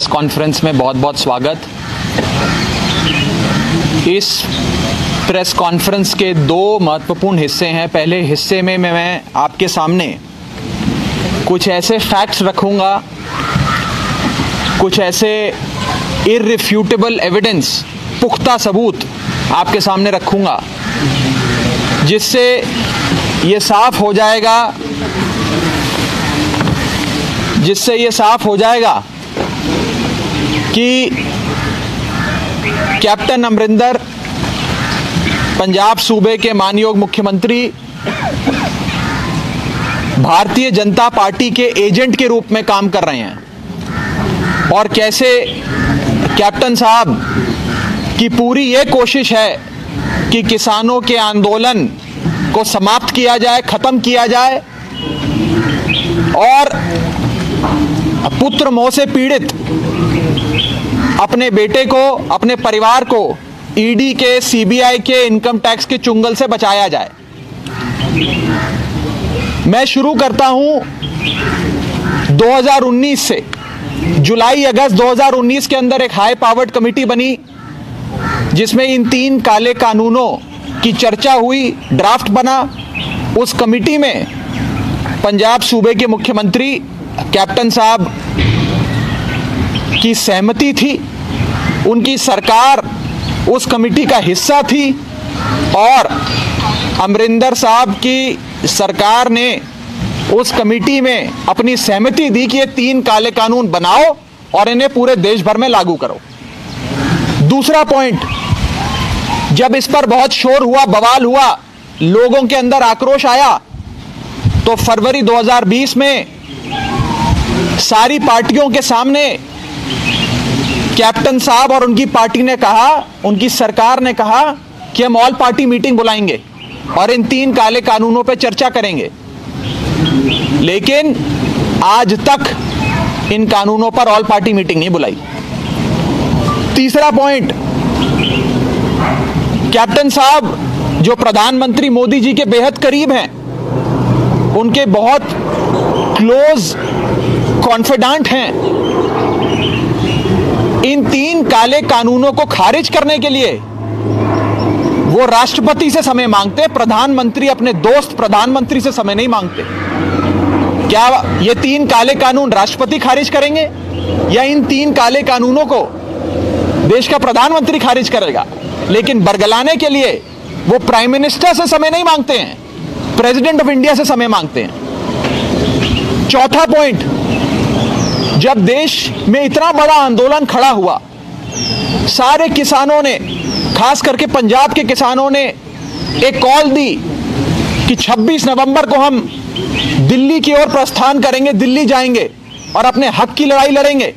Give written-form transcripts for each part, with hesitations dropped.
Conference में बहुत बहुत स्वागत। इस प्रेस कॉन्फ्रेंस के दो महत्वपूर्ण हिस्से हैं। पहले हिस्से में मैं आपके सामने कुछ ऐसे फैक्ट्स रखूंगा, कुछ ऐसे इररिफ्यूटेबल एविडेंस, पुख्ता सबूत आपके सामने रखूंगा, जिससे ये साफ हो जाएगा कि कैप्टन अमरिंदर पंजाब सूबे के मानयोग मुख्यमंत्री भारतीय जनता पार्टी के एजेंट के रूप में काम कर रहे हैं और कैसे कैप्टन साहब की पूरी ये कोशिश है कि किसानों के आंदोलन को समाप्त किया जाए, खत्म किया जाए और पुत्र मोह से पीड़ित अपने बेटे को, अपने परिवार को ईडी के, सीबीआई के, इनकम टैक्स के चुंगल से बचाया जाए। मैं शुरू करता हूं 2019 से। जुलाई अगस्त 2019 के अंदर एक हाई पावर्ड कमेटी बनी, जिसमें इन 3 काले कानूनों की चर्चा हुई, ड्राफ्ट बना। उस कमेटी में पंजाब सूबे के मुख्यमंत्री कैप्टन साहब की सहमति थी, उनकी सरकार उस कमेटी का हिस्सा थी और अमरिंदर साहब की सरकार ने उस कमेटी में अपनी सहमति दी कि ये 3 काले कानून बनाओ और इन्हें पूरे देश भर में लागू करो। दूसरा पॉइंट, जब इस पर बहुत शोर हुआ, बवाल हुआ, लोगों के अंदर आक्रोश आया, तो फरवरी 2020 में सारी पार्टियों के सामने कैप्टन साहब और उनकी पार्टी ने कहा, उनकी सरकार ने कहा कि हम ऑल पार्टी मीटिंग बुलाएंगे और इन 3 काले कानूनों पर चर्चा करेंगे। लेकिन आज तक इन कानूनों पर ऑल पार्टी मीटिंग नहीं बुलाई। तीसरा पॉइंट, कैप्टन साहब जो प्रधानमंत्री मोदी जी के बेहद करीब हैं, उनके बहुत क्लोज कॉन्फिडेंट हैं, इन 3 काले कानूनों को खारिज करने के लिए वो राष्ट्रपति से समय मांगते हैं। प्रधानमंत्री अपने दोस्त प्रधानमंत्री से समय नहीं मांगते। क्या ये 3 काले कानून राष्ट्रपति खारिज करेंगे या इन 3 काले कानूनों को देश का प्रधानमंत्री खारिज करेगा? लेकिन बरगलाने के लिए वो प्राइम मिनिस्टर से समय नहीं मांगते हैं, प्रेसिडेंट ऑफ इंडिया से समय मांगते हैं। चौथा पॉइंट, जब देश में इतना बड़ा आंदोलन खड़ा हुआ, सारे किसानों ने, खास करके पंजाब के किसानों ने एक कॉल दी कि 26 नवंबर को हम दिल्ली की ओर प्रस्थान करेंगे, दिल्ली जाएंगे और अपने हक की लड़ाई लड़ेंगे।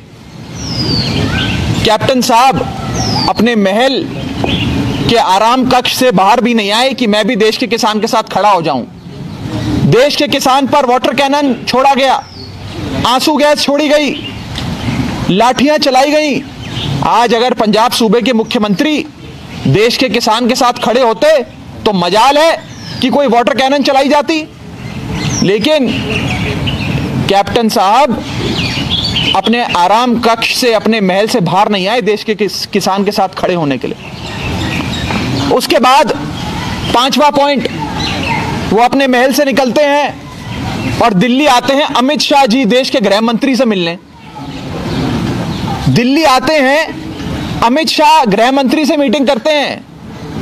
कैप्टन साहब अपने महल के आराम कक्ष से बाहर भी नहीं आए कि मैं भी देश के किसान के साथ खड़ा हो जाऊं। देश के किसान पर वाटर कैनन छोड़ा गया, आंसू गैस छोड़ी गई, लाठियां चलाई गई। आज अगर पंजाब सूबे के मुख्यमंत्री देश के किसान के साथ खड़े होते तो मजाल है कि कोई वाटर कैनन चलाई जाती। लेकिन कैप्टन साहब अपने आराम कक्ष से, अपने महल से बाहर नहीं आए देश के किसान के साथ खड़े होने के लिए। उसके बाद 5वां पॉइंट, वो अपने महल से निकलते हैं और दिल्ली आते हैं अमित शाह जी, देश के गृह मंत्री से मिलने। दिल्ली आते हैं अमित शाह, गृह मंत्री से मीटिंग करते हैं,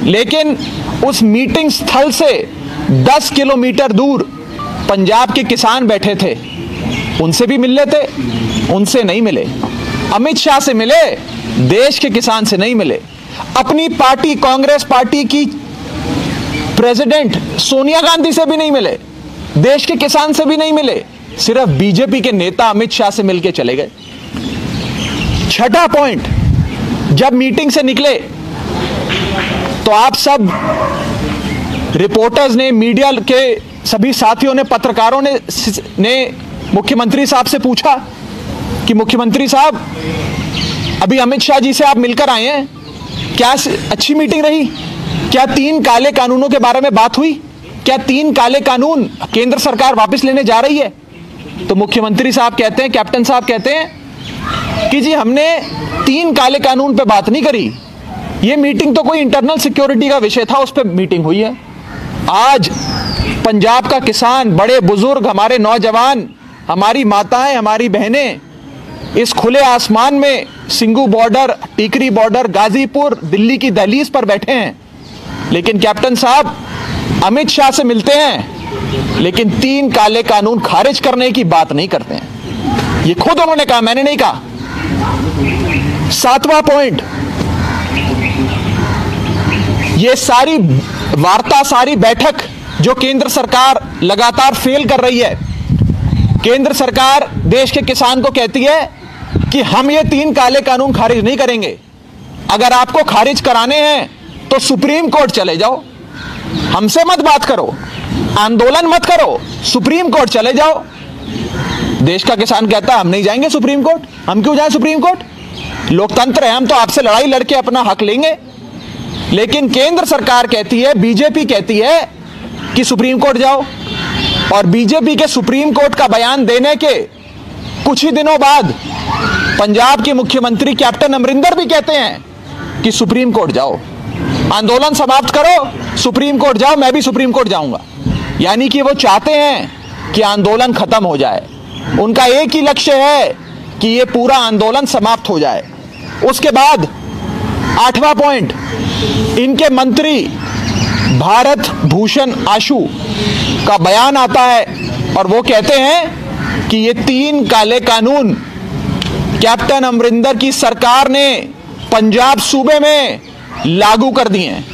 लेकिन उस मीटिंग स्थल से 10 किलोमीटर दूर पंजाब के किसान बैठे थे, उनसे भी मिल लेते, उनसे नहीं मिले। अमित शाह से मिले, देश के किसान से नहीं मिले। अपनी पार्टी कांग्रेस पार्टी की प्रेसिडेंट सोनिया गांधी से भी नहीं मिले, देश के किसान से भी नहीं मिले, सिर्फ बीजेपी के नेता अमित शाह से मिलकर चले गए। छठा पॉइंट, जब मीटिंग से निकले तो आप सब रिपोर्टर्स ने, मीडिया के सभी साथियों ने, पत्रकारों ने मुख्यमंत्री साहब से पूछा कि मुख्यमंत्री साहब, अभी अमित शाह जी से आप मिलकर आए हैं, क्या अच्छी मीटिंग रही? क्या 3 काले कानूनों के बारे में बात हुई? क्या 3 काले कानून केंद्र सरकार वापस लेने जा रही है? तो मुख्यमंत्री साहब कहते हैं, कैप्टन साहब कहते हैं कि जी हमने 3 काले कानून पे बात नहीं करी, ये मीटिंग तो कोई इंटरनल सिक्योरिटी का विषय था, उस पर मीटिंग हुई है। आज पंजाब का किसान, बड़े बुजुर्ग, हमारे नौजवान, हमारी माताएं, हमारी बहनें इस खुले आसमान में सिंगू बॉर्डर, टीकरी बॉर्डर, गाजीपुर, दिल्ली की दहलीज पर बैठे हैं, लेकिन कैप्टन साहब अमित शाह से मिलते हैं, लेकिन 3 काले कानून खारिज करने की बात नहीं करते हैं। ये खुद उन्होंने कहा, मैंने नहीं कहा। 7वां पॉइंट, ये सारी वार्ता, सारी बैठक जो केंद्र सरकार लगातार फेल कर रही है। केंद्र सरकार देश के किसान को कहती है कि हम ये 3 काले कानून खारिज नहीं करेंगे, अगर आपको खारिज कराने हैं तो सुप्रीम कोर्ट चले जाओ, हमसे मत बात करो, आंदोलन मत करो, सुप्रीम कोर्ट चले जाओ। देश का किसान कहता है हम नहीं जाएंगे सुप्रीम कोर्ट। हम क्यों जाएं सुप्रीम कोर्ट? लोकतंत्र है, हम तो आपसे लड़ाई लड़के अपना हक लेंगे। लेकिन केंद्र सरकार कहती है, बीजेपी कहती है कि सुप्रीम कोर्ट जाओ, और बीजेपी के सुप्रीम कोर्ट का बयान देने के कुछ ही दिनों बाद पंजाब के मुख्यमंत्री कैप्टन अमरिंदर भी कहते हैं कि सुप्रीम कोर्ट जाओ, आंदोलन समाप्त करो, सुप्रीम कोर्ट जाओ, मैं भी सुप्रीम कोर्ट जाऊंगा। यानी कि वो चाहते हैं कि आंदोलन खत्म हो जाए, उनका एक ही लक्ष्य है कि ये पूरा आंदोलन समाप्त हो जाए। उसके बाद 8वां पॉइंट, इनके मंत्री भारत भूषण आशु का बयान आता है और वो कहते हैं कि ये 3 काले कानून कैप्टन अमरिंदर की सरकार ने पंजाब सूबे में लागू कर दिए हैं।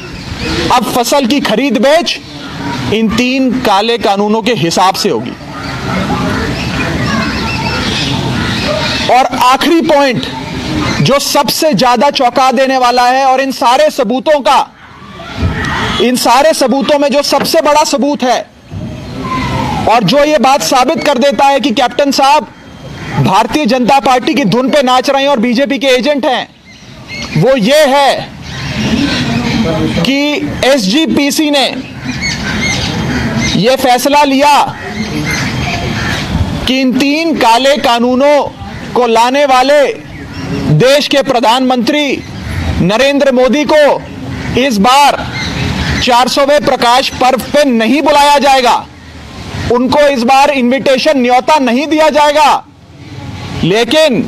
अब फसल की खरीद बेच इन 3 काले कानूनों के हिसाब से होगी। और आखिरी पॉइंट जो सबसे ज्यादा चौंका देने वाला है, और इन सारे सबूतों में जो सबसे बड़ा सबूत है और जो ये बात साबित कर देता है कि कैप्टन साहब भारतीय जनता पार्टी की धुन पे नाच रहे हैं और बीजेपी के एजेंट हैं, वो ये है कि एसजीपीसी ने यह फैसला लिया कि इन 3 काले कानूनों को लाने वाले देश के प्रधानमंत्री नरेंद्र मोदी को इस बार 400वें प्रकाश पर्व पे नहीं बुलाया जाएगा, उनको इस बार इनविटेशन, न्योता नहीं दिया जाएगा। लेकिन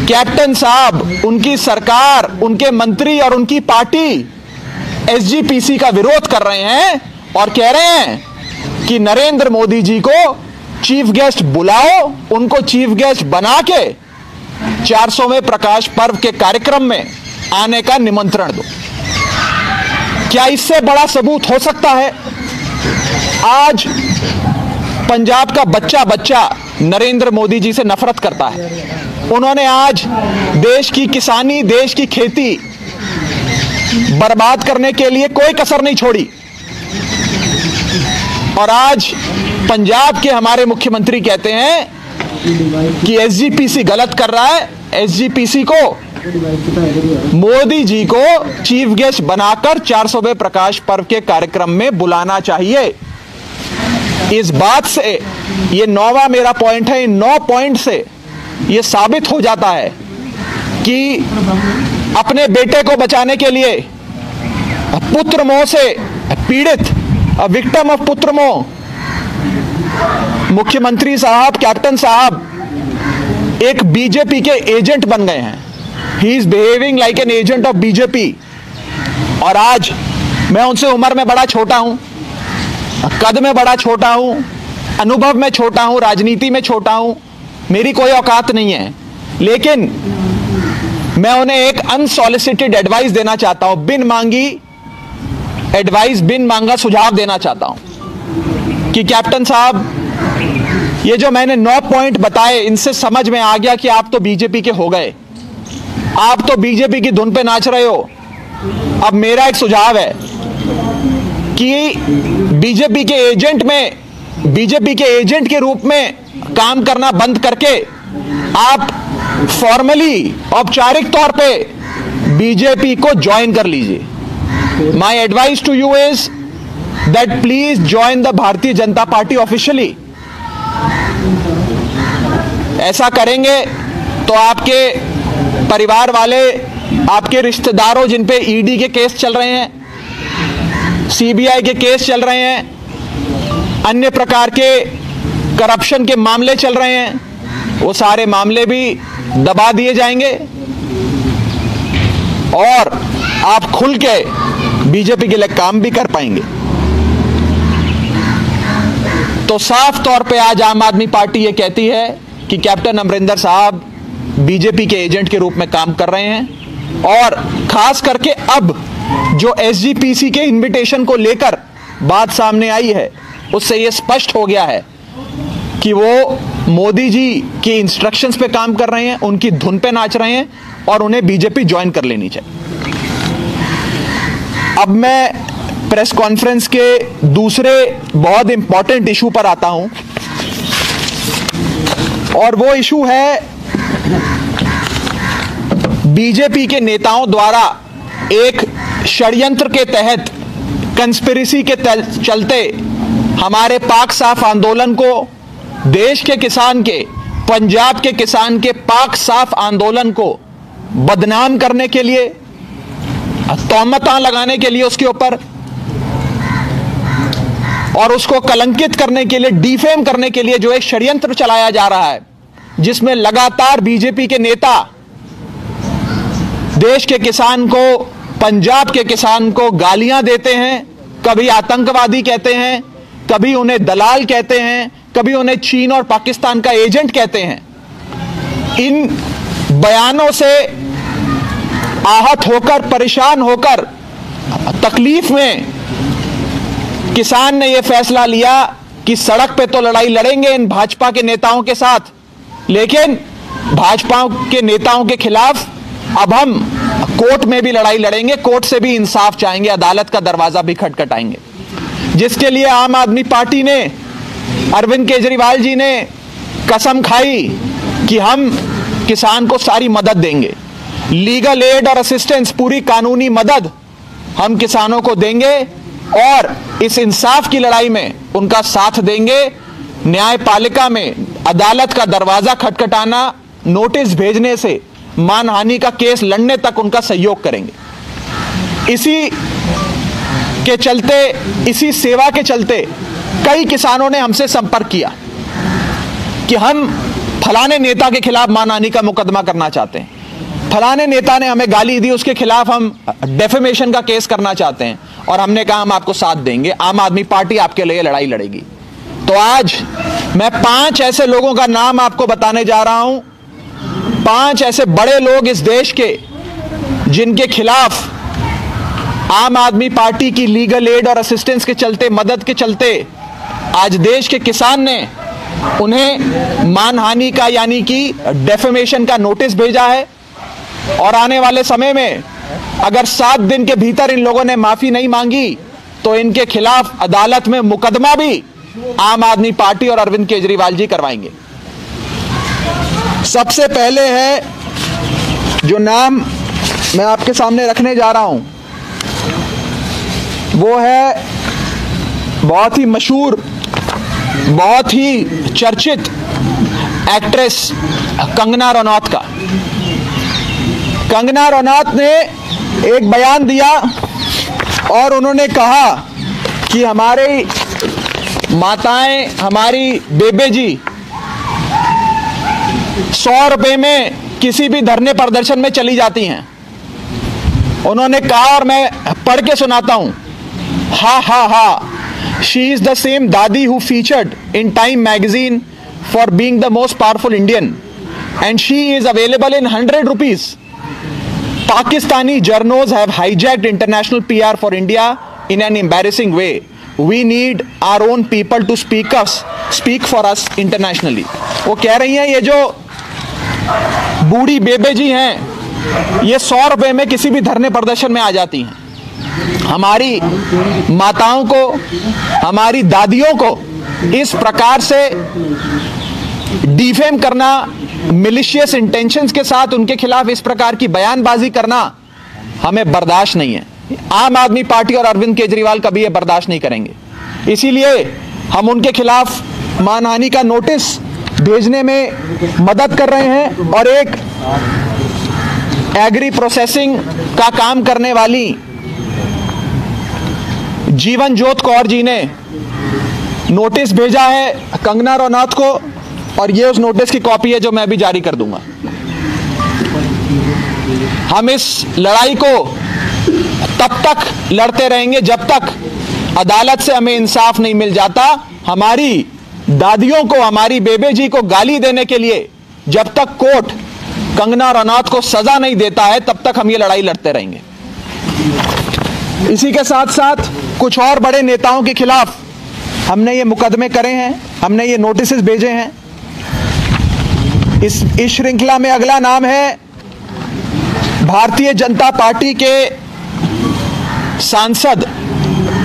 कैप्टन साहब, उनकी सरकार, उनके मंत्री और उनकी पार्टी एसजीपीसी का विरोध कर रहे हैं और कह रहे हैं कि नरेंद्र मोदी जी को चीफ गेस्ट बुलाओ, उनको चीफ गेस्ट बना के 400वें प्रकाश पर्व के कार्यक्रम में आने का निमंत्रण दो। क्या इससे बड़ा सबूत हो सकता है? आज पंजाब का बच्चा नरेंद्र मोदी जी से नफरत करता है। उन्होंने आज देश की किसानी, देश की खेती बर्बाद करने के लिए कोई कसर नहीं छोड़ी। और आज पंजाब के हमारे मुख्यमंत्री कहते हैं कि एसजीपीसी गलत कर रहा है, एसजीपीसी को मोदी जी को चीफ गेस्ट बनाकर 400वें प्रकाश पर्व के कार्यक्रम में बुलाना चाहिए। इस बात से, ये 9वां मेरा पॉइंट है, इन 9 पॉइंट से यह साबित हो जाता है कि अपने बेटे को बचाने के लिए पुत्र मोह से पीड़ित, विक्टिम ऑफ पुत्र मोह, मुख्यमंत्री साहब, कैप्टन साहब एक बीजेपी के एजेंट बन गए हैं। He is behaving like an agent of BJP. और आज मैं उनसे उम्र में बड़ा छोटा हूं, कद में बड़ा छोटा हूं, अनुभव में छोटा हूं, राजनीति में छोटा हूं, मेरी कोई औकात नहीं है, लेकिन मैं उन्हें एक अनसॉलिसिटेड एडवाइस देना चाहता हूं, बिन मांगी एडवाइस, बिन मांगा सुझाव देना चाहता हूं कि कैप्टन साहब, ये जो मैंने 9 पॉइंट बताए, इनसे समझ में आ गया कि आप तो बीजेपी के हो गए, आप तो बीजेपी की धुन पे नाच रहे हो। अब मेरा एक सुझाव है कि बीजेपी के एजेंट के रूप में काम करना बंद करके आप फॉर्मली, औपचारिक तौर पे बीजेपी को ज्वाइन कर लीजिए। My advice to you is that please join the Bharatiya Janata party officially. ऐसा करेंगे तो आपके परिवार वाले, आपके रिश्तेदारों जिन पे ईडी के केस चल रहे हैं, सीबीआई के केस चल रहे हैं, अन्य प्रकार के करप्शन के मामले चल रहे हैं, वो सारे मामले भी दबा दिए जाएंगे और आप खुल के बीजेपी के लिए काम भी कर पाएंगे। तो साफ तौर पे आज आम आदमी पार्टी ये कहती है कि कैप्टन अमरिंदर साहब बीजेपी के एजेंट के रूप में काम कर रहे हैं और खास करके अब जो एसजीपीसी के इनविटेशन को लेकर बात सामने आई है, उससे यह स्पष्ट हो गया है कि वो मोदी जी की इंस्ट्रक्शंस पे काम कर रहे हैं, उनकी धुन पे नाच रहे हैं और उन्हें बीजेपी ज्वाइन कर लेनी चाहिए। अब मैं प्रेस कॉन्फ्रेंस के दूसरे बहुत इंपॉर्टेंट इशू पर आता हूं और वो इशू है बीजेपी के नेताओं द्वारा एक षड्यंत्र के तहत, कंस्पिरेसी के चलते हमारे पाक साफ आंदोलन को, देश के किसान के, पंजाब के किसान के पाक साफ आंदोलन को बदनाम करने के लिए, तोहमतां लगाने के लिए उसके ऊपर और उसको कलंकित करने के लिए, डिफेम करने के लिए जो एक षड्यंत्र चलाया जा रहा है, जिसमें लगातार बीजेपी के नेता देश के किसान को, पंजाब के किसान को गालियां देते हैं, कभी आतंकवादी कहते हैं, कभी उन्हें दलाल कहते हैं, कभी उन्हें चीन और पाकिस्तान का एजेंट कहते हैं। इन बयानों से आहत होकर, परेशान होकर, तकलीफ में किसान ने यह फैसला लिया कि सड़क पे तो लड़ाई लड़ेंगे इन भाजपा के नेताओं के साथ, लेकिन भाजपा के नेताओं के खिलाफ अब हम कोर्ट में भी लड़ाई लड़ेंगे, कोर्ट से भी इंसाफ चाहेंगे, अदालत का दरवाजा भी खटखटाएंगे। जिसके लिए आम आदमी पार्टी ने, अरविंद केजरीवाल जी ने कसम खाई कि हम किसान को सारी मदद देंगे, लीगल एड और असिस्टेंस, पूरी कानूनी मदद हम किसानों को देंगे और इस इंसाफ की लड़ाई में उनका साथ देंगे। न्यायपालिका में अदालत का दरवाजा खटखटाना, नोटिस भेजने से मानहानि का केस लड़ने तक उनका सहयोग करेंगे। इसी के चलते, इसी सेवा के चलते कई किसानों ने हमसे संपर्क किया कि हम फलाने नेता के खिलाफ मानहानि का मुकदमा करना चाहते हैं, फलाने नेता ने हमें गाली दी, उसके खिलाफ हम डेफेमेशन का केस करना चाहते हैं, और हमने कहा हम आपको साथ देंगे, आम आदमी पार्टी आपके लिए लड़ाई लड़ेगी। तो आज मैं 5 ऐसे लोगों का नाम आपको बताने जा रहा हूं, 5 ऐसे बड़े लोग इस देश के जिनके खिलाफ आम आदमी पार्टी की लीगल एड और असिस्टेंस के चलते, मदद के चलते आज देश के किसान ने उन्हें मानहानि का यानी कि डेफेमेशन का नोटिस भेजा है। और आने वाले समय में अगर 7 दिन के भीतर इन लोगों ने माफी नहीं मांगी तो इनके खिलाफ अदालत में मुकदमा भी आम आदमी पार्टी और अरविंद केजरीवाल जी करवाएंगे। सबसे पहले है, जो नाम मैं आपके सामने रखने जा रहा हूं, वो है बहुत ही मशहूर, बहुत ही चर्चित एक्ट्रेस कंगना रनौत का। कंगना रनौत ने एक बयान दिया और उन्होंने कहा कि हमारी माताएं, हमारी बेबे जी 100 रुपए में किसी भी धरने प्रदर्शन में चली जाती हैं। उन्होंने कहा, और मैं पढ़ के सुनाता हूं, हा हा हा, शी इज द सेम दादी who featured in time magazine for being the most powerful Indian and she is available in 100 rupees. Pakistani journos have hijacked international PR for India in an embarrassing way. We need our own people to speak for us internationally. वो कह रही हैं, ये जो बूढ़ी बेबे जी हैं, ये 100 रुपए में किसी भी धरने प्रदर्शन में आ जाती हैं। हमारी माताओं को, हमारी दादियों को इस प्रकार से डिफेम करना, मिलिशियस इंटेंशंस के साथ उनके खिलाफ इस प्रकार की बयानबाजी करना हमें बर्दाश्त नहीं है। आम आदमी पार्टी और अरविंद केजरीवाल कभी ये बर्दाश्त नहीं करेंगे। इसीलिए हम उनके खिलाफ मानहानि का नोटिस भेजने में मदद कर रहे हैं और एक एग्री प्रोसेसिंग का काम करने वाली जीवन ज्योत कौर जी ने नोटिस भेजा है कंगना रनौत को, और ये उस नोटिस की कॉपी है जो मैं अभी जारी कर दूंगा। हम इस लड़ाई को तब तक लड़ते रहेंगे जब तक अदालत से हमें इंसाफ नहीं मिल जाता। हमारी दादियों को, हमारी बेबे जी को गाली देने के लिए जब तक कोर्ट कंगना रनौत को सजा नहीं देता है, तब तक हम ये लड़ाई लड़ते रहेंगे। इसी के साथ साथ कुछ और बड़े नेताओं के खिलाफ हमने ये मुकदमे करे हैं, हमने ये नोटिस भेजे हैं। इस श्रृंखला में अगला नाम है भारतीय जनता पार्टी के सांसद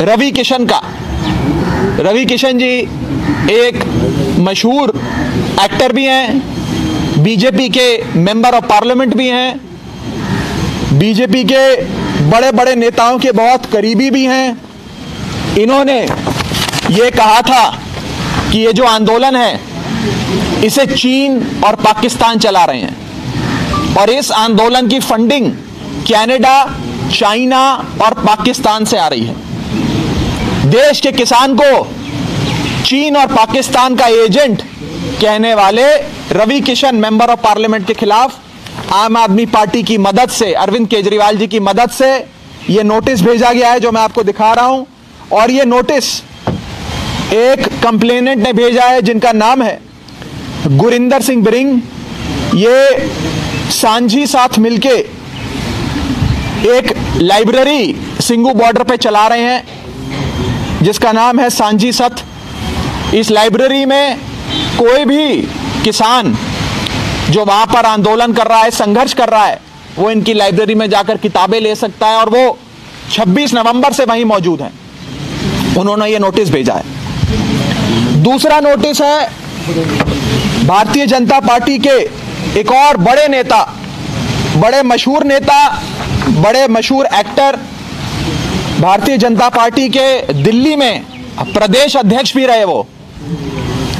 रवि किशन का। रवि किशन जी एक मशहूर एक्टर भी हैं, बीजेपी के मेंबर ऑफ पार्लियामेंट भी हैं, बीजेपी के बड़े बड़े नेताओं के बहुत करीबी भी हैं। इन्होंने ये कहा था कि ये जो आंदोलन है इसे चीन और पाकिस्तान चला रहे हैं और इस आंदोलन की फंडिंग कनाडा, चाइना और पाकिस्तान से आ रही है। देश के किसान को चीन और पाकिस्तान का एजेंट कहने वाले Ravi Kishan member of parliament के खिलाफ आम आदमी पार्टी की मदद से, अरविंद केजरीवाल जी की मदद से यह नोटिस भेजा गया है जो मैं आपको दिखा रहा हूं। और यह नोटिस एक कंप्लेनेंट ने भेजा है जिनका नाम है गुरिंदर सिंह बिरिंग। ये सांझी साथ मिलके एक लाइब्रेरी सिंगू बॉर्डर पे चला रहे हैं जिसका नाम है सांझी सत। इस लाइब्रेरी में कोई भी किसान जो वहां पर आंदोलन कर रहा है, संघर्ष कर रहा है, वो इनकी लाइब्रेरी में जाकर किताबें ले सकता है और वो 26 नवंबर से वहीं मौजूद हैं। उन्होंने ये नोटिस भेजा है। दूसरा नोटिस है भारतीय जनता पार्टी के एक और बड़े नेता, बड़े मशहूर नेता, बड़े मशहूर एक्टर, भारतीय जनता पार्टी के दिल्ली में प्रदेश अध्यक्ष भी रहे वो,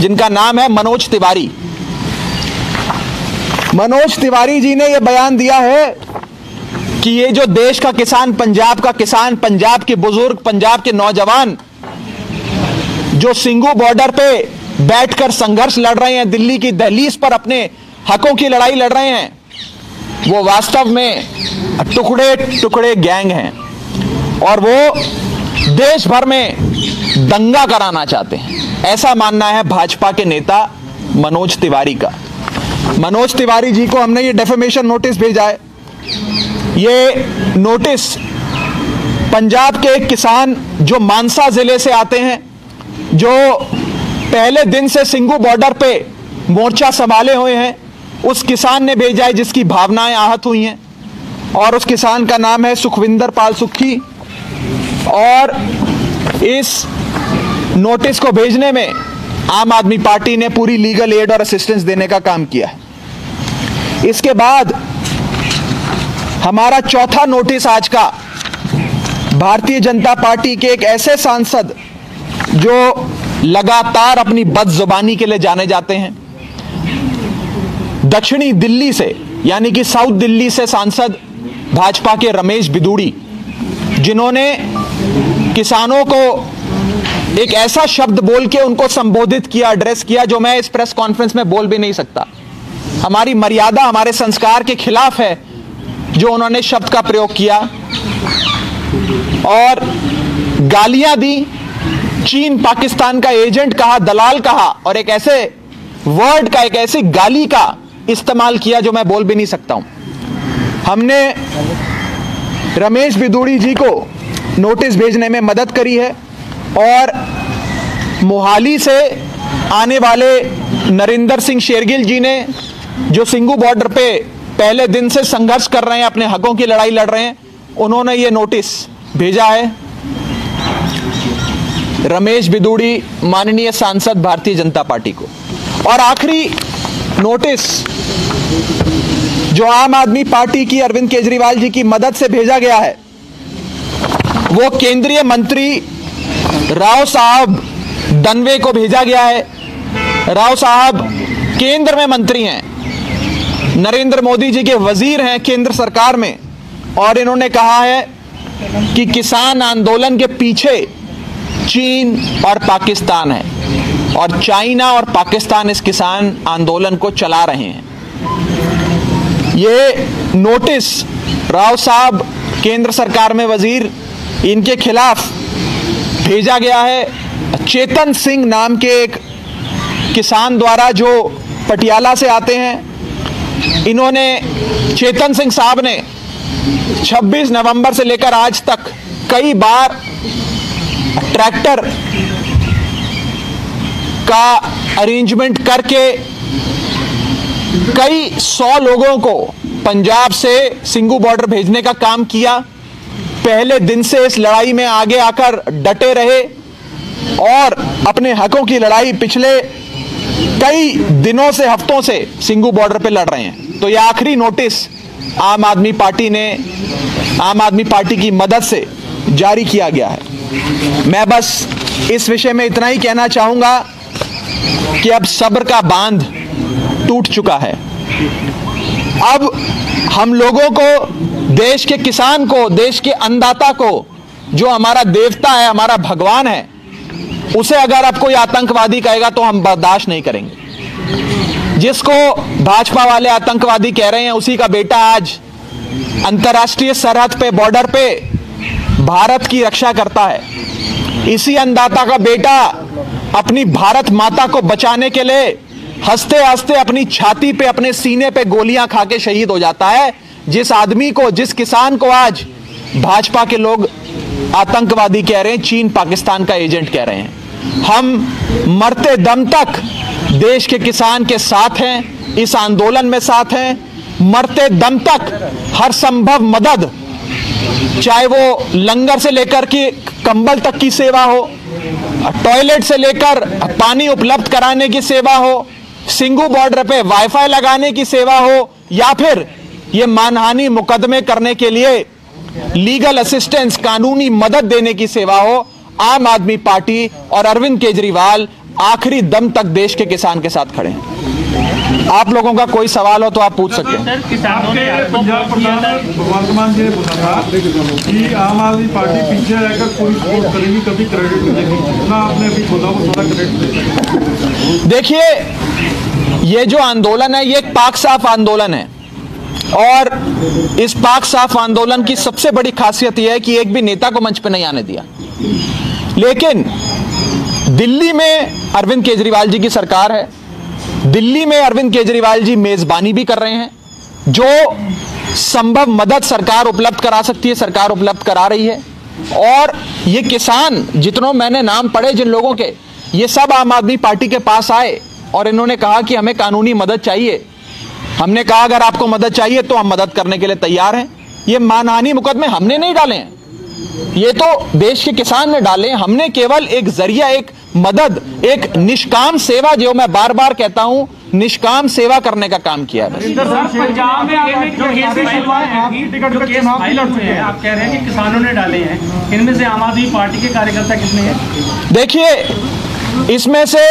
जिनका नाम है मनोज तिवारी। मनोज तिवारी जी ने यह बयान दिया है कि ये जो देश का किसान, पंजाब का किसान, पंजाब के बुजुर्ग, पंजाब के नौजवान जो सिंगू बॉर्डर पे बैठकर संघर्ष लड़ रहे हैं, दिल्ली की दहलीज पर अपने हकों की लड़ाई लड़ रहे हैं, वो वास्तव में टुकड़े टुकड़े गैंग हैं और वो देश भर में दंगा कराना चाहते हैं। ऐसा मानना है भाजपा के नेता मनोज तिवारी का। मनोज तिवारी जी को हमने ये डेफेमेशन नोटिस भेजा है। ये नोटिस पंजाब के किसान जो मानसा जिले से आते हैं, जो पहले दिन से सिंगू बॉर्डर पे मोर्चा संभाले हुए हैं, उस किसान ने भेजा है जिसकी भावनाएं आहत हुई हैं और उस किसान का नाम है सुखविंदर पाल सुक्खी। और इस नोटिस को भेजने में आम आदमी पार्टी ने पूरी लीगल एड और असिस्टेंस देने का काम किया है। इसके बाद हमारा चौथा नोटिस आज का भारतीय जनता पार्टी के एक ऐसे सांसद जो लगातार अपनी बदजुबानी के लिए जाने जाते हैं, दक्षिणी दिल्ली से यानी कि साउथ दिल्ली से सांसद भाजपा के रमेश बिदूड़ी, जिन्होंने किसानों को एक ऐसा शब्द बोल के उनको संबोधित किया, एड्रेस किया, जो मैं इस प्रेस कॉन्फ्रेंस में बोल भी नहीं सकता। हमारी मर्यादा, हमारे संस्कार के खिलाफ है जो उन्होंने शब्द का प्रयोग किया और गालियां दी, चीन पाकिस्तान का एजेंट कहा, दलाल कहा और एक ऐसे वर्ड का, एक ऐसी गाली का इस्तेमाल किया जो मैं बोल भी नहीं सकता हूं। हमने रमेश बिदूड़ी जी को नोटिस भेजने में मदद करी है और मोहाली से आने वाले नरिंदर सिंह शेरगिल जी ने, जो सिंगू बॉर्डर पे पहले दिन से संघर्ष कर रहे हैं, अपने हकों की लड़ाई लड़ रहे हैं, उन्होंने ये नोटिस भेजा है। रमेश बिदूड़ी माननीय सांसद भारतीय जनता पार्टी को। और आखिरी नोटिस जो आम आदमी पार्टी की अरविंद केजरीवाल जी की मदद से भेजा गया है, वो केंद्रीय मंत्री राव साहब दनवे को भेजा गया है। राव साहब केंद्र में मंत्री हैं, नरेंद्र मोदी जी के वजीर हैं केंद्र सरकार में, और इन्होंने कहा है कि किसान आंदोलन के पीछे चीन और पाकिस्तान है और चाइना और पाकिस्तान इस किसान आंदोलन को चला रहे हैं। ये नोटिस राव साहब केंद्र सरकार में वजीर, इनके खिलाफ भेजा गया है चेतन सिंह नाम के एक किसान द्वारा, जो पटियाला से आते हैं। इन्होंने, चेतन सिंह साहब ने 26 नवंबर से लेकर आज तक कई बार ट्रैक्टर का अरेंजमेंट करके कई 100 लोगों को पंजाब से सिंगू बॉर्डर भेजने का काम किया। पहले दिन से इस लड़ाई में आगे आकर डटे रहे और अपने हकों की लड़ाई पिछले कई दिनों से, हफ्तों से सिंगू बॉर्डर पे लड़ रहे हैं। तो यह आखिरी नोटिस आम आदमी पार्टी की मदद से जारी किया गया है। मैं बस इस विषय में इतना ही कहना चाहूंगा कि अब सब्र का बांध टूट चुका है। अब हम लोगों को, देश के किसान को, देश के अन्नदाता को, जो हमारा देवता है, हमारा भगवान है, उसे अगर अब कोई आतंकवादी कहेगा तो हम बर्दाश्त नहीं करेंगे। जिसको भाजपा वाले आतंकवादी कह रहे हैं, उसी का बेटा आज अंतर्राष्ट्रीय सरहद पे, बॉर्डर पे भारत की रक्षा करता है। इसी अन्नदाता का बेटा अपनी भारत माता को बचाने के लिए हंसते हंसते अपनी छाती पे, अपने सीने पे गोलियां खा के शहीद हो जाता है। जिस आदमी को, जिस किसान को आज भाजपा के लोग आतंकवादी कह रहे हैं, चीन पाकिस्तान का एजेंट कह रहे हैं, हम मरते दम तक देश के किसान के साथ हैं, इस आंदोलन में साथ हैं। मरते दम तक हर संभव मदद, चाहे वो लंगर से लेकर के कंबल तक की सेवा हो, टॉयलेट से लेकर पानी उपलब्ध कराने की सेवा हो, सिंगू बॉर्डर पे वाईफाई लगाने की सेवा हो, या फिर ये मानहानि मुकदमे करने के लिए लीगल असिस्टेंस, कानूनी मदद देने की सेवा हो, आम आदमी पार्टी और अरविंद केजरीवाल आखिरी दम तक देश के किसान के साथ खड़े हैं। आप लोगों का कोई सवाल हो तो आप पूछ सकते हैं। पंजाब प्रधान भगवंत मान जी ने बोला था कि आम आदमी पार्टी पीछे रहकर कोई सपोर्ट करेगी, कभी क्रेडिट नहीं देगी। ना आपने अभी बोला वो थोड़ा क्रेडिट। देखिए, ये जो आंदोलन है, ये एक पाक साफ आंदोलन है, और इस पाक साफ आंदोलन की सबसे बड़ी खासियत यह है कि एक भी नेता को मंच पर नहीं आने दिया। लेकिन दिल्ली में अरविंद केजरीवाल जी की सरकार है, दिल्ली में अरविंद केजरीवाल जी मेजबानी भी कर रहे हैं। जो संभव मदद सरकार उपलब्ध करा सकती है, सरकार उपलब्ध करा रही है। और ये किसान, जितनों मैंने नाम पढ़े जिन लोगों के, ये सब आम आदमी पार्टी के पास आए और इन्होंने कहा कि हमें कानूनी मदद चाहिए। हमने कहा अगर आपको मदद चाहिए तो हम मदद करने के लिए तैयार हैं। ये मानहानि मुकदमे हमने नहीं डाले हैं, ये तो देश के किसान ने डाले। हमने केवल एक जरिया, एक मदद, एक निष्काम सेवा, जो मैं बार बार कहता हूं, निष्काम सेवा करने का काम किया है। पंजाब में आप कह रहे हैं कि किसानों ने डाले हैं, इनमें से आम आदमी पार्टी के कार्यकर्ता कितने हैं? देखिए, इसमें से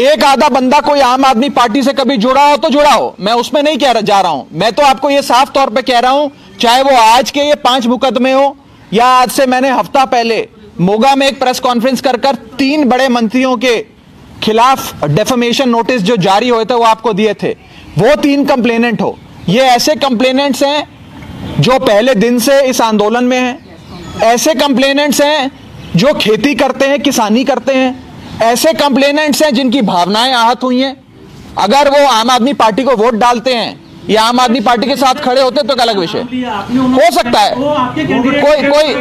एक आधा बंदा कोई आम आदमी पार्टी से कभी जुड़ा हो तो जुड़ा हो, मैं उसमें नहीं कह जा रहा हूं। मैं तो आपको यह साफ तौर पे कह रहा हूं, चाहे वो आज के ये 5 मुकदमे हो, या आज से मैंने हफ्ता पहले मोगा में एक प्रेस कॉन्फ्रेंस कर 3 बड़े मंत्रियों के खिलाफ डेफेमेशन नोटिस जो जारी हुए थे वो आपको दिए थे, वो 3 कंप्लेनेंट हो। ये ऐसे कंप्लेनेंट्स हैं जो पहले दिन से इस आंदोलन में हैं, ऐसे कंप्लेनेंट्स हैं जो खेती करते हैं, किसानी करते हैं, ऐसे कंप्लेनेंट्स हैं जिनकी भावनाएं आहत हुई हैं। अगर वो आम आदमी पार्टी को वोट डालते हैं या आम आदमी पार्टी के साथ खड़े होते तो एक अलग विषय हो सकता है। कोई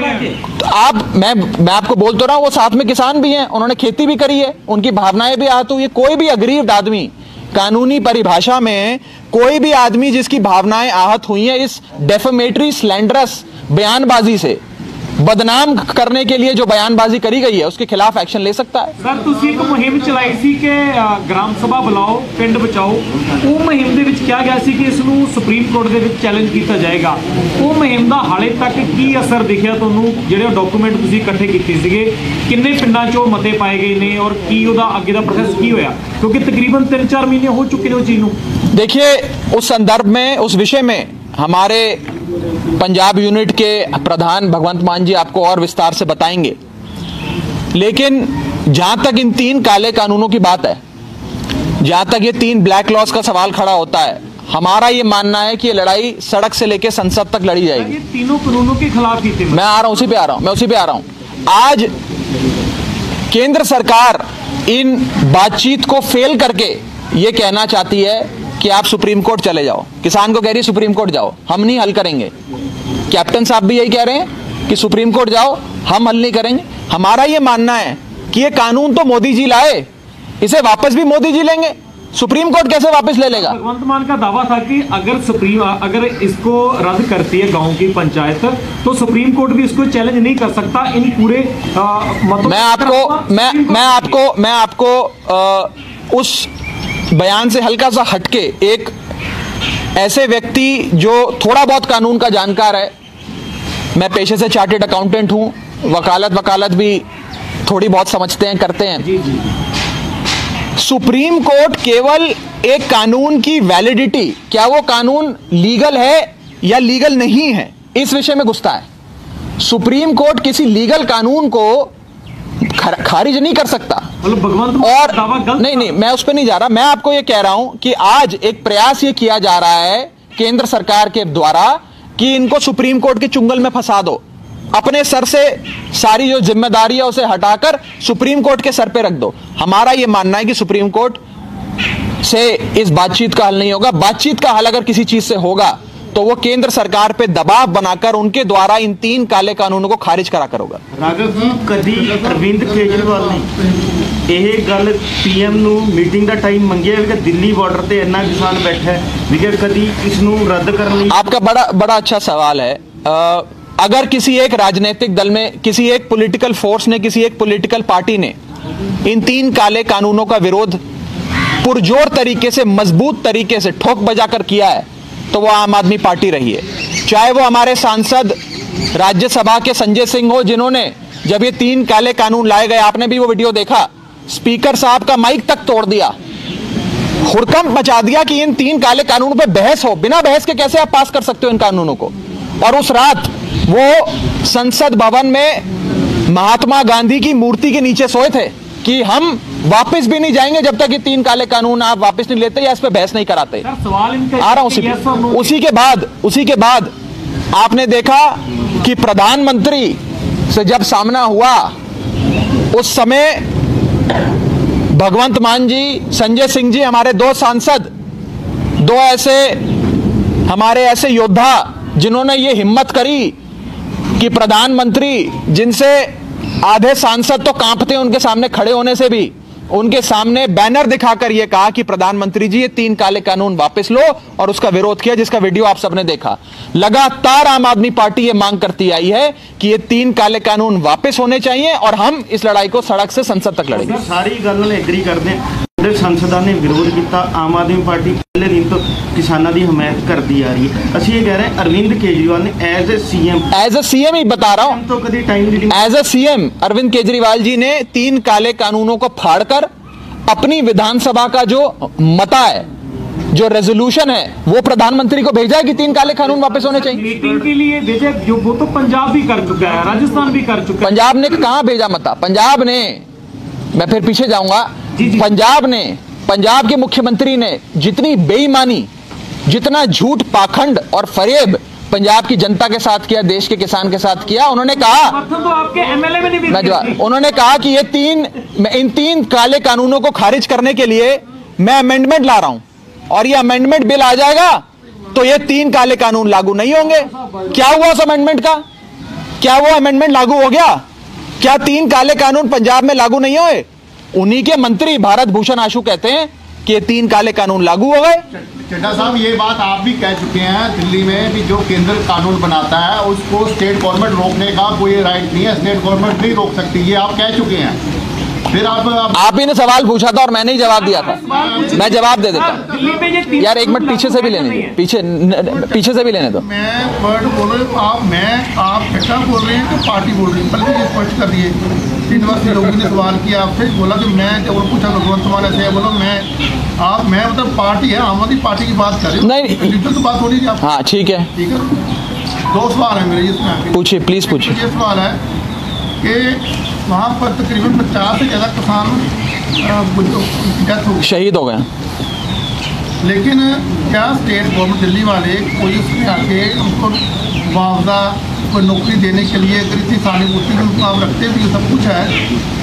मैं आपको बोल तो रहा हूं, वो साथ में किसान भी हैं, उन्होंने खेती भी करी है, उनकी भावनाएं भी आहत हुई है। कोई भी अग्रीव आदमी, कानूनी परिभाषा में कोई भी आदमी जिसकी भावनाएं आहत हुई हैं इस डेफेमेटरी स्लैंडरस बयानबाजी से, बदनाम करने के लिए जो बयानबाजी करी गई है उसके खिलाफ एक्शन ले सकता है। सर ਤੁਸੀਂ ਇੱਕ ਮੁਹਿੰਮ ਚਲਾਈ ਸੀ ਕਿ ਗ੍ਰਾਮ ਸਭਾ ਬੁਲਾਓ ਪਿੰਡ ਬਚਾਓ, ਉਹ ਮੁਹਿੰਮ ਦੇ ਵਿੱਚ ਕਿਹਾ ਗਿਆ ਸੀ ਕਿ ਇਸ ਨੂੰ ਸੁਪਰੀਮ ਕੋਰਟ ਦੇ ਵਿੱਚ ਚੈਲੰਜ ਕੀਤਾ ਜਾਏਗਾ। ਉਹ ਮੁਹਿੰਮ ਦਾ ਹਾਲੇ ਤੱਕ ਕੀ ਅਸਰ ਦਿਖਿਆ ਤੁਹਾਨੂੰ? ਜਿਹੜੇ ਡਾਕੂਮੈਂਟ ਤੁਸੀਂ ਇਕੱਠੇ ਕੀਤੇ ਸੀਗੇ, ਕਿੰਨੇ ਪਿੰਡਾਂ 'ਚੋਂ ਮਤੇ ਪਾਏ ਗਏ ਨੇ ਔਰ ਕੀ ਉਹਦਾ ਅੱਗੇ ਦਾ ਪ੍ਰੋਸੈਸ ਕੀ ਹੋਇਆ? क्योंकि तकरीबन 3-4 महीने हो चुके हैं उस चीज को। देखिए, उस संदर्भ में, उस विषय में हमारे पंजाब यूनिट के प्रधान भगवंत मान जी आपको और विस्तार से बताएंगे। लेकिन जहां तक इन 3 काले कानूनों की बात है, जहां तक ये 3 ब्लैक लॉज का सवाल खड़ा होता है, हमारा ये मानना है कि ये लड़ाई सड़क से लेकर संसद तक लड़ी जाएगी। ये तीनों कानूनों के खिलाफ ही थे। मैं आ रहा हूं, उसी पे आ रहा हूं। आज केंद्र सरकार इन बातचीत को फेल करके ये कहना चाहती है कि आप सुप्रीम कोर्ट चले जाओ। किसान को कह रही है सुप्रीम कोर्ट जाओ, हम नहीं हल करेंगे। कैप्टन साहब भी यही कह रहे हैं कि सुप्रीम कोर्ट जाओ, हम हल नहीं करेंगे। हमारा ये मानना है कि ये कानून तो मोदी जी लाए, इसे वापस भी मोदी जी लेंगे। सुप्रीम कोर्ट कैसे वापस ले लेगा? भगवंत मान का दावा था कि अगर इसको रद्द करती है गांव की पंचायत तो सुप्रीम कोर्ट भी इसको चैलेंज नहीं कर सकता। इन पूरे मैं आपको उस बयान से हल्का सा हटके एक ऐसे व्यक्ति जो थोड़ा बहुत कानून का जानकार है, मैं पेशे से चार्टेड अकाउंटेंट हूं, वकालत भी थोड़ी बहुत समझते हैं, करते हैं। जी जी। सुप्रीम कोर्ट केवल एक कानून की वैलिडिटी, क्या वो कानून लीगल है या लीगल नहीं है, इस विषय में घुसता है। सुप्रीम कोर्ट किसी लीगल कानून को खारिज नहीं कर सकता। और नहीं, मैं उस पर नहीं जा रहा। मैं आपको ये कह रहा हूं कि आज एक प्रयास ये किया जा रहा है केंद्र सरकार के द्वारा कि इनको सुप्रीम कोर्ट के चुंगल में फंसा दो। अपने सर से सारी जो जिम्मेदारी है उसे हटाकर सुप्रीम कोर्ट के सर पे रख दो। हमारा यह मानना है कि सुप्रीम कोर्ट से इस बातचीत का हल नहीं होगा। बातचीत का हल अगर किसी चीज से होगा तो वो केंद्र सरकार पे दबाव बनाकर उनके द्वारा इन 3 काले कानूनों को खारिज करा कर होगा। राघव जी, कभी अरविंद केजरीवाल ने यह गल पीएम ਨੂੰ मीटिंग का टाइम मंगिया कि दिल्ली बॉर्डर ਤੇ ਇੰਨਾ किसान बैठा है भी कभी इसनू रद्द करने? आपका बड़ा अच्छा सवाल है। अगर किसी एक राजनीतिक दल में, किसी एक पॉलिटिकल फोर्स ने, किसी एक पॉलिटिकल पार्टी ने इन 3 काले कानूनों का विरोध पुरजोर तरीके से, मजबूत तरीके से ठोक बजाकर किया है तो वो आम आदमी पार्टी रही है। चाहे वो हमारे सांसद राज्यसभा के संजय सिंह हो, जिन्होंने जब ये 3 काले कानून लाए गए, आपने भी वो वीडियो देखा, स्पीकर साहब का माइक तक तोड़ दिया, हुड़कंप मचा दिया कि इन 3 काले कानूनों पे बहस हो। बिना बहस के कैसे आप पास कर सकते हो इन कानूनों को? और उस रात वो संसद भवन में महात्मा गांधी की मूर्ति के नीचे सोए थे कि हम वापस भी नहीं जाएंगे जब तक ये 3 काले कानून आप वापस नहीं लेते या इस पे बहस नहीं कराते। आ रहा हूं। उसी के बाद आपने देखा कि प्रधानमंत्री से जब सामना हुआ, उस समय भगवंत मान जी, संजय सिंह जी, हमारे 2 सांसद, 2 ऐसे हमारे ऐसे योद्धा जिन्होंने ये हिम्मत करी कि प्रधानमंत्री, जिनसे आधे सांसद तो कांपते हैं उनके सामने खड़े होने से भी, उनके सामने बैनर दिखाकर यह कहा कि प्रधानमंत्री जी ये 3 काले कानून वापस लो, और उसका विरोध किया, जिसका वीडियो आप सबने देखा। लगातार आम आदमी पार्टी ये मांग करती आई है कि ये 3 काले कानून वापस होने चाहिए और हम इस लड़ाई को सड़क से संसद तक लड़ेंगे। सारी गल एग्री करते हैं। संसदा ने विरोध किया, आम आदमी पार्टी पहले दिन तो किसानों की हमायत करती आ रही है। असं ये कह रहे हैं अरविंद केजरीवाल ने एज ए सीएम ही बता रहा हूं, तो कभी time as a CM Arvind Kejriwal ji ने 3 काले कानूनों को फाड़कर अपनी विधानसभा का जो मता है, जो रेजोल्यूशन है, वो प्रधानमंत्री को भेजा है कि 3 काले कानून वापस होने चाहिए। मीटिंग के लिए भेजे, जो वो तो पंजाब भी कर चुका है, राजस्थान भी कर चुका है। पंजाब ने कहां भेजा मता? पंजाब ने, मैं फिर पीछे जाऊंगा, पंजाब के मुख्यमंत्री ने जितनी बेईमानी, जितना झूठ, पाखंड और फरेब पंजाब की जनता के साथ किया, देश के किसान के साथ किया, उन्होंने कहा, तो आपके एमएलए में नहीं, उन्होंने कहा कि इन 3 काले कानूनों को खारिज करने के लिए मैं अमेंडमेंट ला रहा हूं, और ये अमेंडमेंट बिल आ जाएगा तो ये 3 काले कानून लागू नहीं होंगे। क्या हुआ उस अमेंडमेंट का? क्या वो अमेंडमेंट लागू हो गया? क्या 3 काले कानून पंजाब में लागू नहीं हुए? उन्हीं के मंत्री भारत भूषण आशु कहते हैं कि 3 काले कानून लागू हो गए। चड्ढा साहब, ये बात आप भी कह चुके हैं दिल्ली में कि जो केंद्र कानून बनाता है उसको स्टेट गवर्नमेंट रोकने का कोई राइट नहीं है, स्टेट गवर्नमेंट नहीं रोक सकती, ये आप कह चुके हैं। फिर आप ही ने सवाल पूछा था और मैंने ही जवाब दिया था। मैं जवाब दे देता हूँ यार, एक मिनट पीछे से भी लेने दो, पीछे से भी लेने दो। मैं वर्ड बोल रहे आप चड्ढा बोल रहे हैं कि पार्टी बोल रही है, बल्कि ये स्पष्ट कर दिए। यूनिवर्सिटी लोगों ने सवाल किया आपसे, बोला कि मैं जब पूछा भगवंत मान ऐसे है, बोलो मैं मतलब पार्टी है, आम आदमी पार्टी की बात कर रही हूँ। नहीं तो बात हो रही थी। हाँ ठीक है। दो सवाल है मेरे इसमें, पूछिए प्लीज पूछिए। ये सवाल है कि वहाँ पर तकरीबन 50 से ज़्यादा किसान डेथ हो गई, शहीद हो गए, लेकिन क्या स्टेट गवर्नमेंट दिल्ली वाले कोई उसमें आके उनको मुआवजा कोई नौकरी देने के लिए अगर इतनी सहानुभूति उनको आप रखते भी सब कुछ है,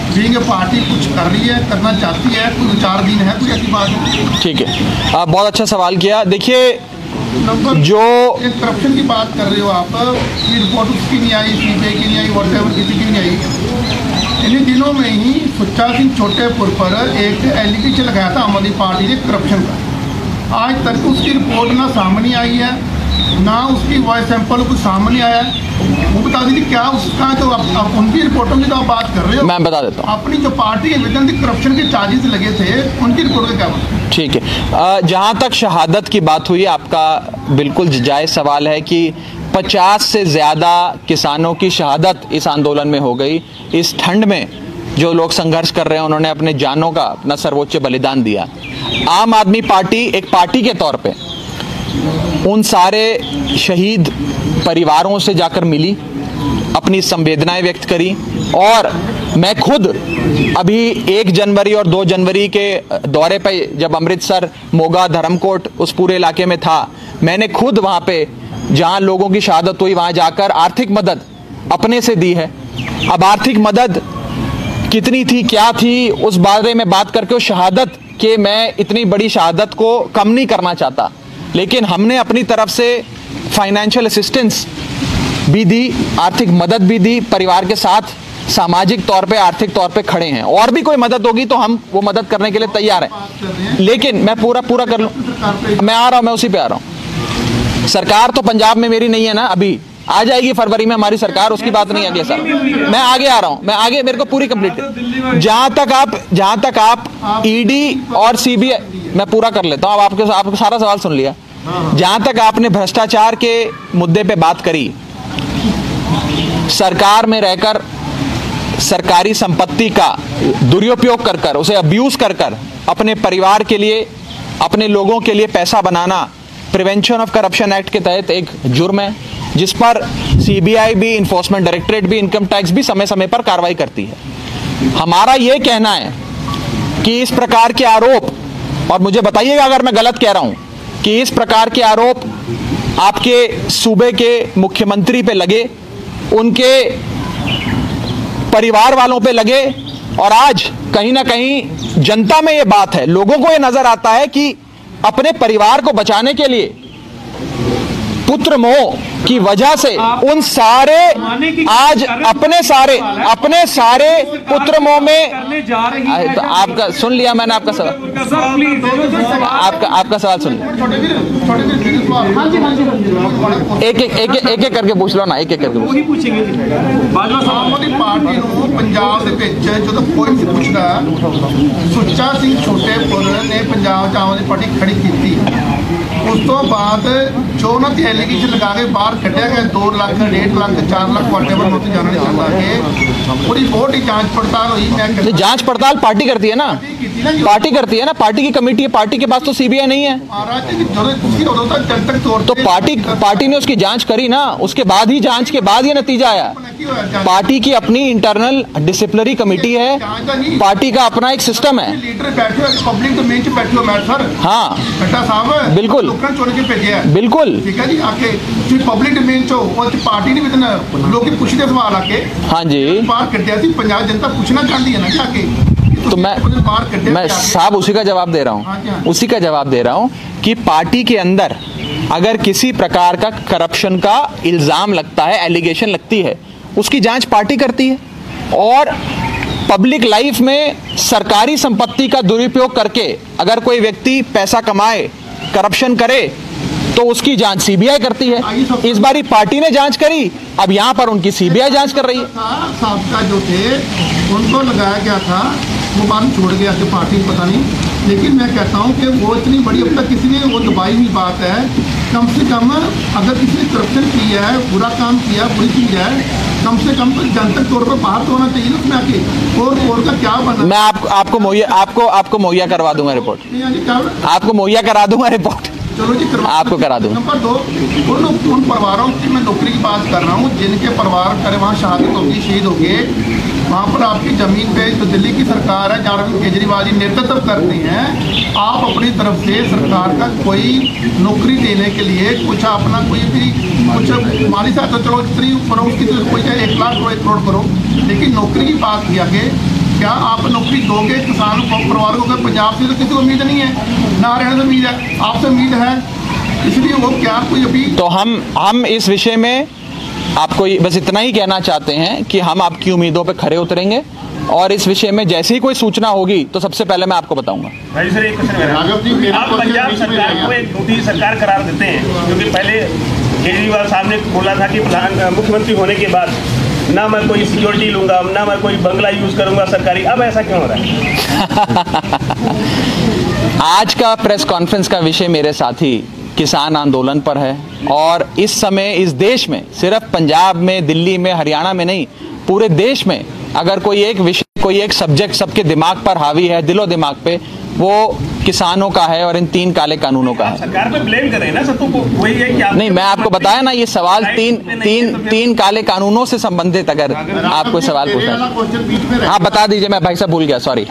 बीइंग पार्टी कुछ कर रही है, करना चाहती है, कोई विचार दिन है, कोई ऐसी बात? ठीक है, आप बहुत अच्छा सवाल किया। देखिए जो करप्शन की बात कर रहे हो आप, ये रिपोर्ट उसकी नहीं आई, सीबीआई की नहीं आई, व्हाटएवर किसी की नहीं आई। इन्हीं दिनों में ही सुच्चा सिंह छोटेपुर पर एक एलिगेशन लगाया था आम आदमी पार्टी ने करप्शन का। आज तक उसकी रिपोर्ट ना सामने आई है, ना उसकी वॉइस सैंपल कुछ सामने आया है। वो बता दीजिए क्या उसका जो आप उनकी रिपोर्टों की तो आप बात कर रहे हो, मैं बता देता हूँ। अपनी जो पार्टी है विद द करप्शन के चार्जेस लगे थे, उनकी रिपोर्ट का क्या मतलब? ठीक है, जहाँ तक शहादत की बात हुई, आपका बिल्कुल जायज़ सवाल है कि 50 से ज़्यादा किसानों की शहादत इस आंदोलन में हो गई। इस ठंड में जो लोग संघर्ष कर रहे हैं, उन्होंने अपने जानों का अपना सर्वोच्च बलिदान दिया। आम आदमी पार्टी एक पार्टी के तौर पे उन सारे शहीद परिवारों से जाकर मिली, अपनी संवेदनाएं व्यक्त करी, और मैं खुद अभी 1 जनवरी और 2 जनवरी के दौरे पे जब अमृतसर, मोगा, धर्मकोट उस पूरे इलाके में था, मैंने खुद वहाँ पे जहाँ लोगों की शहादत हुई वहाँ जाकर आर्थिक मदद अपने से दी है। अब आर्थिक मदद कितनी थी, क्या थी, उस बारे में बात करके उस शहादत के मैं इतनी बड़ी शहादत को कम नहीं करना चाहता, लेकिन हमने अपनी तरफ से फाइनेंशियल असिस्टेंस भी दी, आर्थिक मदद भी दी, परिवार के साथ सामाजिक तौर पे, आर्थिक तौर पे खड़े हैं। और भी कोई मदद होगी तो हम वो मदद करने के लिए तैयार हैं। लेकिन मैं पूरा कर लूं, मैं आ रहा हूं, मैं उसी पे आ रहा हूं। सरकार तो पंजाब में मेरी नहीं है ना, अभी आ जाएगी फरवरी में हमारी सरकार, उसकी बात नहीं अगले साल। मैं आगे आ रहा हूं, मैं आगे, मेरे को पूरी कंप्लीट। जहां तक आप ईडी और सीबीआई, मैं पूरा कर लेता हूं, अब आपके सारा सवाल सुन लिया। जहां तक आपने भ्रष्टाचार के मुद्दे पे बात करी, सरकार में रहकर सरकारी संपत्ति का दुरुपयोग कर उसे अब्यूज कर अपने परिवार के लिए, अपने लोगों के लिए पैसा बनाना प्रिवेंशन ऑफ करप्शन एक्ट के तहत एक जुर्म है, जिस पर सीबीआई भी, इन्फोर्समेंट डायरेक्टरेट भी, इनकम टैक्स भी समय समय पर कार्रवाई करती है। हमारा यह कहना है कि इस प्रकार के आरोप, और मुझे बताइएगा अगर मैं गलत कह रहा हूं, कि इस प्रकार के आरोप आपके सूबे के मुख्यमंत्री पे लगे, उनके परिवार वालों पे लगे, और आज कहीं ना कहीं जनता में ये बात है, लोगों को ये नजर आता है कि अपने परिवार को बचाने के लिए पुत्र मोह की वजह से उन सारे आज अपने सारे पुत्र मोह में, तो आपका सुन लिया मैंने, आपका सवाल सुन लिया। एक करके पूछ लो ना, एक करके पूछेंगे। पार्टी पंजाब जो कोई नहीं पूछता, सुच्चा सिंह छोटेपुर ने पंजाब आम आदमी पार्टी खड़ी की, उस तो बाद जो ना एलिगेशन लगा के बाहर कटिया गया 2 लाख, 1.5 लाख, 4 लाख, व्हाटएवर होते जाना नहीं चाहता के पूरी बहुत ही जांच पड़ताल हुई। जांच पड़ताल पार्टी करती है ना, पार्टी करती है ना, पार्टी की कमेटी है, पार्टी के पास तो सीबीआई नहीं है। तो पार्टी ने उसकी जांच करी ना, उसके बाद ही, जांच के बाद ये नतीजा आया। पार्टी की अपनी इंटरनल डिसिप्लिनरी कमेटी है, पार्टी का अपना एक सिस्टम है। पब्लिक डोमेन में बैठे हो मैं सर, हाँ बिल्कुल बिल्कुल, ठीक है जी। आके पब्लिक डोमेन चो पार्टी ने लोग पूछते सवाल आके, हाँ जी, बाहर कटिया थी, पंजाब जनता पूछना चाहती है ना क्या आके, तो मैं साहब उसी का जवाब दे रहा हूँ, उसी का जवाब दे रहा हूँ कि पार्टी के अंदर अगर किसी प्रकार का करप्शन का इल्जाम लगता है, एलिगेशन लगती है, उसकी जांच पार्टी करती है। और पब्लिक लाइफ में सरकारी संपत्ति का दुरुपयोग करके अगर कोई व्यक्ति पैसा कमाए करप्शन करे तो उसकी जांच सीबीआई करती है। इस बारी पार्टी ने जांच करी, अब यहां पर उनकी सीबीआई जांच कर रही है। साबका जो थे उनको लगाया गया था, वो बाद में छोड़ गया थे पार्टी, पता नहीं, लेकिन मैं कहता हूं कि वो इतनी बड़ी अब तक किसी ने वो दबाई हुई बात है। कम से कम अगर किसी ने करप्शन किया है, बुरा काम किया, बुरी चीज है, कम से कम तो जनतक तौर पर बाहर तो होना चाहिए उसमें आके, और का क्या बना। मैं आपको मुहैया करवा दूंगा रिपोर्ट, आपको मुहैया करा दूंगा रिपोर्ट, चलो जी आपको करा दूं। नंबर 2, उन परिवारों की मैं नौकरी की बात कर रहा हूँ जिनके परिवार करे वहाँ शहादत होगी, शहीद हो गए, वहाँ पर आपकी ज़मीन पे जो दिल्ली की सरकार है, जहाँ अरविंद केजरीवाल जी नेतृत्व करते हैं, आप अपनी तरफ से सरकार का कोई नौकरी देने के लिए कुछ अपना कोई भी कुछ माली साहब तो चलो इतनी करो, उसकी तो कोई 1 लाख करो 1 करोड़ करो, लेकिन नौकरी की बात की आगे क्या आप नौकरी दोगे किसान परिवार को? पंजाब से तो किसी को उम्मीद नहीं है, ना हरियाणा से उम्मीद है, आपसे उम्मीद है, इसलिए वो क्या कोई अभी। तो हम इस विषय में आपको बस इतना ही कहना चाहते हैं कि हम आपकी उम्मीदों पे खरे उतरेंगे और इस विषय में जैसे ही कोई सूचना होगी तो सबसे पहले मैं आपको बताऊंगा। भाई सर, एक क्वेश्चन, आप पंजाब सरकार को एक झूठी सरकार करार देते हैं, क्योंकि पहले केजरीवाल साहब ने बोला था कि मुख्यमंत्री होने के बाद ना मैं कोई सिक्योरिटी लूंगा, ना मैं कोई बंगला यूज करूंगा सरकारी, अब ऐसा क्यों हो रहा है? आज का प्रेस कॉन्फ्रेंस का विषय मेरे साथी किसान आंदोलन पर है और इस समय इस देश में, सिर्फ पंजाब में, दिल्ली में, हरियाणा में नहीं, पूरे देश में अगर कोई एक विषय, कोई एक सब्जेक्ट सबके दिमाग पर हावी है, दिलो दिमाग पे, वो किसानों का है और इन 3 काले कानूनों का है। सरकार पे ब्लेम करें ना सर, तो वही है कि नहीं, मैं आपको बताया ना, ये सवाल तीन काले कानूनों से संबंधित अगर आपको सवाल पूछा, हाँ बता दीजिए, मैं भाई साहब भूल गया, सॉरी।